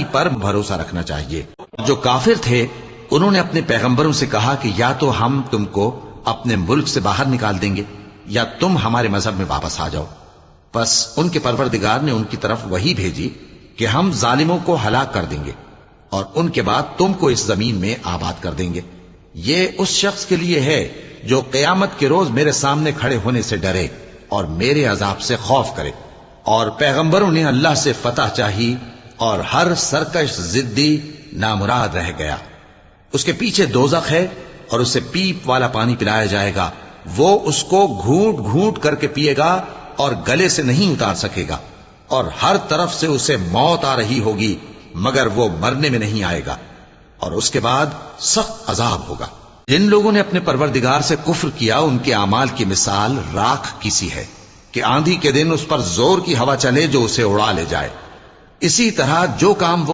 ہی پر بھروسہ رکھنا چاہیے۔ جو کافر تھے انہوں نے اپنے پیغمبروں سے کہا کہ یا تو ہم تم کو اپنے ملک سے باہر نکال دیں گے یا تم ہمارے مذہب میں واپس آ جاؤ۔ پس ان کے پروردگار نے ان کی طرف وحی بھیجی کہ ہم ظالموں کو ہلاک کر دیں گے اور ان کے بعد تم کو اس زمین میں آباد کر دیں گے۔ یہ اس شخص کے لیے ہے جو قیامت کے روز میرے سامنے کھڑے ہونے سے ڈرے اور میرے عذاب سے خوف کرے۔ اور پیغمبروں نے اللہ سے فتح چاہی اور ہر سرکش ضدی نامراد رہ گیا۔ اس کے پیچھے دوزخ ہے اور اسے پیپ والا پانی پلایا جائے گا، وہ اس کو گھونٹ گھونٹ کر کے پیے گا اور گلے سے نہیں اتار سکے گا، اور ہر طرف سے اسے موت آ رہی ہوگی مگر وہ مرنے میں نہیں آئے گا، اور اس کے بعد سخت عذاب ہوگا۔ جن لوگوں نے اپنے پروردگار سے کفر کیا ان کے اعمال کی مثال راکھ کی سی ہے کہ آندھی کے دن اس پر زور کی ہوا چلے جو اسے اڑا لے جائے۔ اسی طرح جو کام وہ